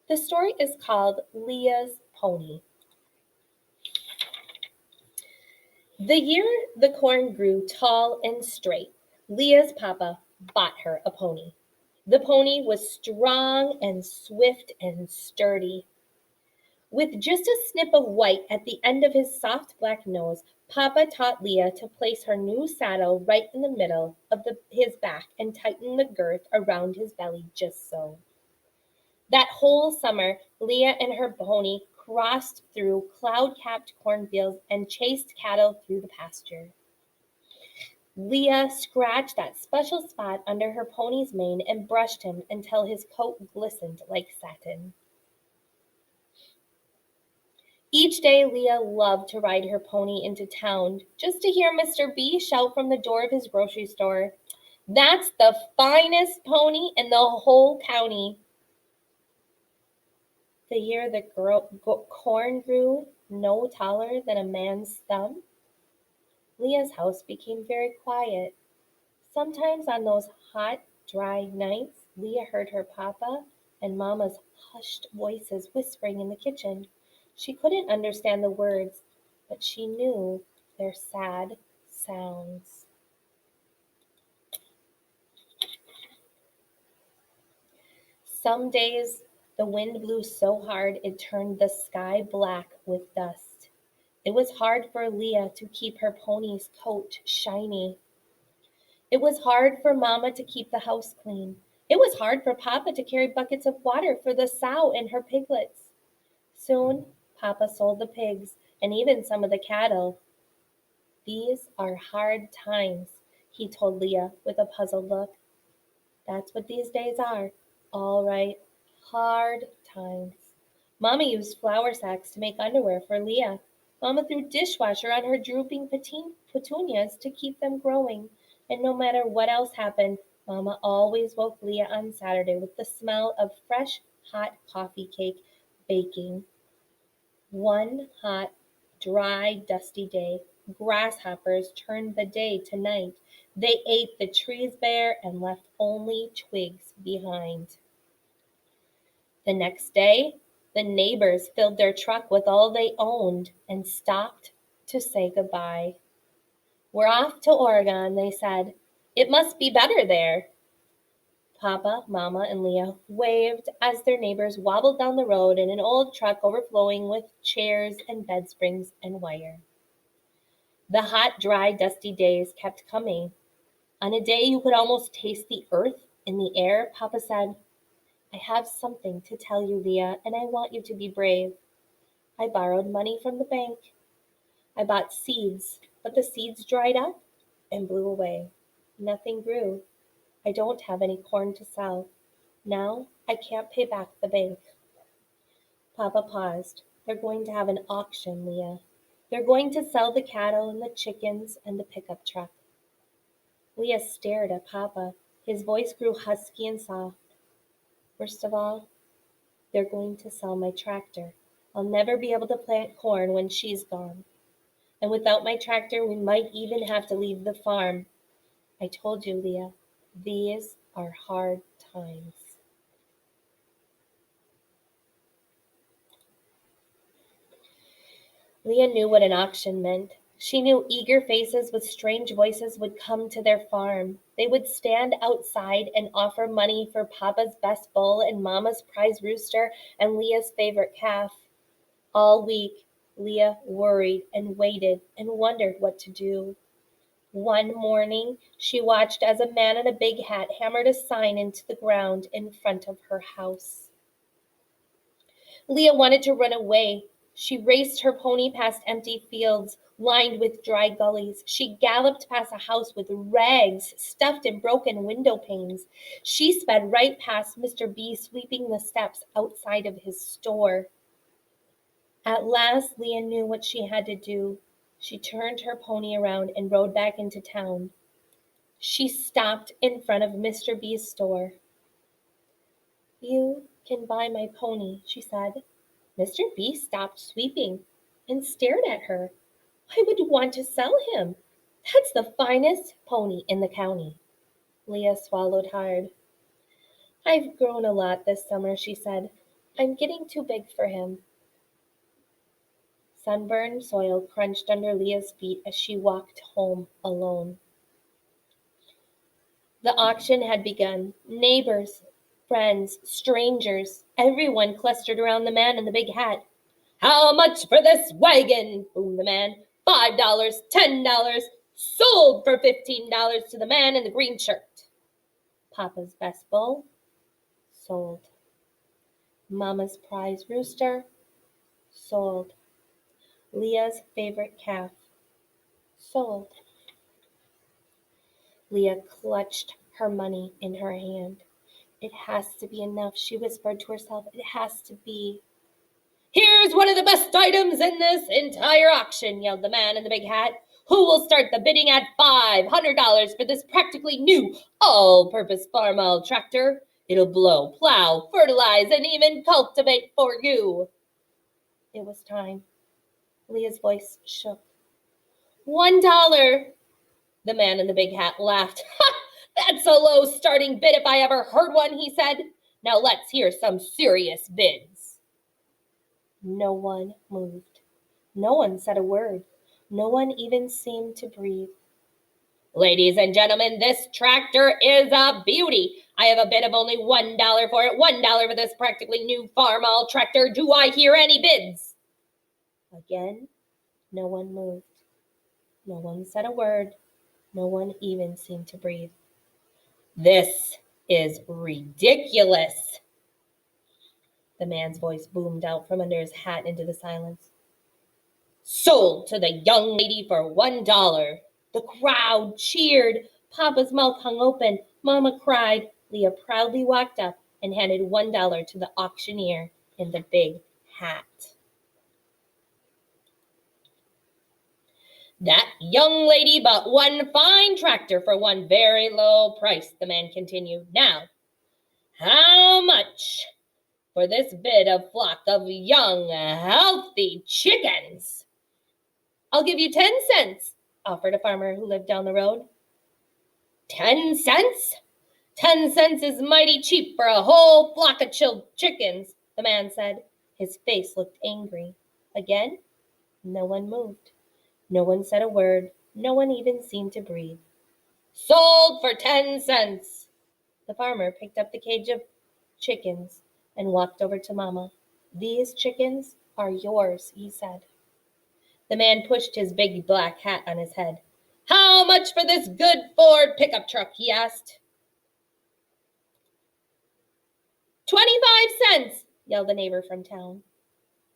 The story is called Leah's Pony. The year the corn grew tall and straight, Leah's papa bought her a pony. The pony was strong and swift and sturdy. With just a snip of white at the end of his soft black nose, Papa taught Leah to place her new saddle right in the middle of his back and tighten the girth around his belly just so. That whole summer, Leah and her pony crossed through cloud-capped cornfields and chased cattle through the pasture. Leah scratched that special spot under her pony's mane and brushed him until his coat glistened like satin. Each day Leah loved to ride her pony into town just to hear Mr. B shout from the door of his grocery store, "That's the finest pony in the whole county." The year the corn grew no taller than a man's thumb, Leah's house became very quiet. Sometimes on those hot, dry nights, Leah heard her papa and mama's hushed voices whispering in the kitchen. She couldn't understand the words, but she knew their sad sounds. Some days the wind blew so hard it turned the sky black with dust. It was hard for Leah to keep her pony's coat shiny. It was hard for Mama to keep the house clean. It was hard for Papa to carry buckets of water for the sow and her piglets. Soon Papa sold the pigs and even some of the cattle. "These are hard times," he told Leah with a puzzled look. "That's what these days are. All right, hard times." Mama used flour sacks to make underwear for Leah. Mama threw dishwasher on her drooping petunias to keep them growing. And no matter what else happened, Mama always woke Leah on Saturday with the smell of fresh, hot coffee cake baking. One hot, dry, dusty day, grasshoppers turned the day to night. They ate the trees bare and left only twigs behind. The next day, the neighbors filled their truck with all they owned and stopped to say goodbye. "We're off to Oregon," they said. "It must be better there." Papa, Mama, and Leah waved as their neighbors wobbled down the road in an old truck overflowing with chairs and bed springs and wire. The hot, dry, dusty days kept coming. On a day you could almost taste the earth in the air, Papa said, "I have something to tell you, Leah, and I want you to be brave. I borrowed money from the bank. I bought seeds, but the seeds dried up and blew away. Nothing grew. I don't have any corn to sell. Now I can't pay back the bank." Papa paused. "They're going to have an auction, Leah. They're going to sell the cattle and the chickens and the pickup truck." Leah stared at Papa. His voice grew husky and soft. "First of all, they're going to sell my tractor. I'll never be able to plant corn when she's gone. And without my tractor, we might even have to leave the farm. I told you, Leah, these are hard times." Leah knew what an auction meant. She knew eager faces with strange voices would come to their farm. They would stand outside and offer money for Papa's best bull and Mama's prize rooster and Leah's favorite calf. All week, Leah worried and waited and wondered what to do. One morning, she watched as a man in a big hat hammered a sign into the ground in front of her house. Leah wanted to run away. She raced her pony past empty fields lined with dry gullies. She galloped past a house with rags stuffed in broken window panes. She sped right past Mr. B sweeping the steps outside of his store. At last, Leah knew what she had to do. She turned her pony around and rode back into town. She stopped in front of Mr. B's store. "You can buy my pony," she said. Mr. B stopped sweeping and stared at her. "I would want to sell him. That's the finest pony in the county." Leah swallowed hard. "I've grown a lot this summer," she said, I'm getting too big for him. Sunburned soil crunched under Leah's feet as she walked home alone. The auction had begun. Neighbors, friends, strangers, everyone clustered around the man in the big hat. "How much for this wagon?" boomed the man. $5, $10, sold for $15 to the man in the green shirt. Papa's best bull? Sold. Mama's prize rooster? Sold. Leah's favorite calf? Sold. Leah clutched her money in her hand. It has to be enough, she whispered to herself. It has to be. "Here's one of the best items in this entire auction," yelled the man in the big hat. "Who will start the bidding at $500 for this practically new all-purpose farm tractor? It'll blow, plow, fertilize, and even cultivate for you." It was time. Leah's voice shook. $1. The man in the big hat laughed. "That's a low starting bid if I ever heard one," he said. "Now let's hear some serious bids." No one moved. No one said a word. No one even seemed to breathe. "Ladies and gentlemen, this tractor is a beauty. I have a bid of only $1 for it. $1 for this practically new farm tractor. Do I hear any bids?" Again, no one moved. No one said a word. No one even seemed to breathe. "This is ridiculous." The man's voice boomed out from under his hat into the silence. "Sold to the young lady for $1. The crowd cheered. Papa's mouth hung open. Mama cried. Leah proudly walked up and handed $1 to the auctioneer in the big hat. "That young lady bought one fine tractor for one very low price," the man continued. "Now, how much for this bit of flock of young, healthy chickens?" "I'll give you 10 cents, offered a farmer who lived down the road. 10 cents? 10 cents is mighty cheap for a whole flock of chickens, the man said. His face looked angry. Again, no one moved. No one said a word. No one even seemed to breathe. "Sold for 10 cents. The farmer picked up the cage of chickens and walked over to Mama. "These chickens are yours," he said. The man pushed his big black hat on his head. "How much for this good Ford pickup truck?" he asked. 25 cents, yelled the neighbor from town.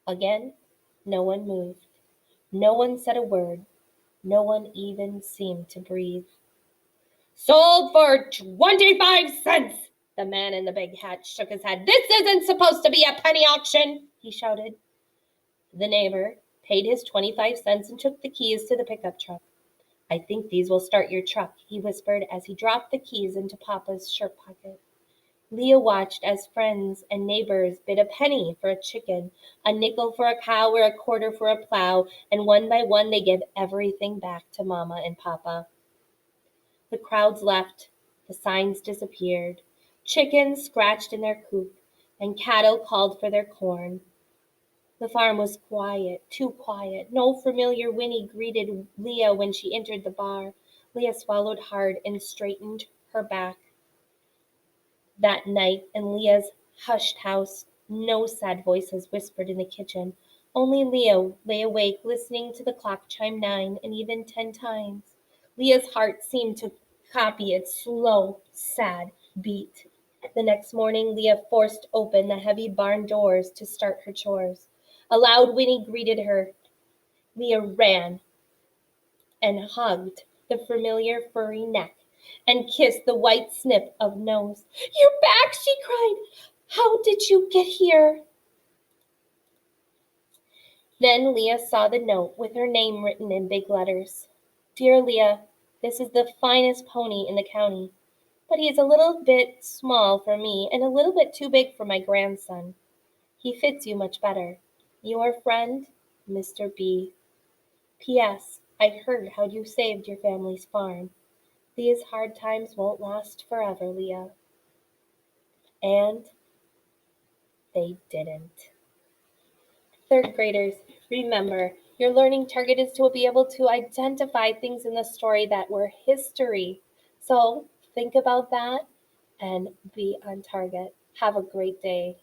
Again, no one moved. No one said a word. No one even seemed to breathe. "Sold for 25 cents. The man in the big hat shook his head. "This isn't supposed to be a penny auction," he shouted. The neighbor paid his 25 cents and took the keys to the pickup truck. "I think these will start your truck," he whispered as he dropped the keys into Papa's shirt pocket. Leah watched as friends and neighbors bid a penny for a chicken, a nickel for a cow, or a quarter for a plow, and one by one they gave everything back to Mama and Papa. The crowds left, the signs disappeared, chickens scratched in their coop, and cattle called for their corn. The farm was quiet, too quiet. No familiar whinny greeted Leah when she entered the bar. Leah swallowed hard and straightened her back. That night, in Leah's hushed house, no sad voices whispered in the kitchen. Only Leah lay awake, listening to the clock chime 9 and even 10 times. Leah's heart seemed to copy its slow, sad beat. The next morning, Leah forced open the heavy barn doors to start her chores. A loud whinny greeted her. Leah ran and hugged the familiar furry neck and kissed the white snip of nose. "You're back," she cried. "How did you get here?" Then Leah saw the note with her name written in big letters. "Dear Leah, this is the finest pony in the county, but he is a little bit small for me and a little bit too big for my grandson. He fits you much better. Your friend, Mr. B. P.S. I heard how you saved your family's farm. These hard times won't last forever, Leah." And they didn't. Third graders, remember, your learning target is to be able to identify things in the story that were history. So think about that and be on target. Have a great day.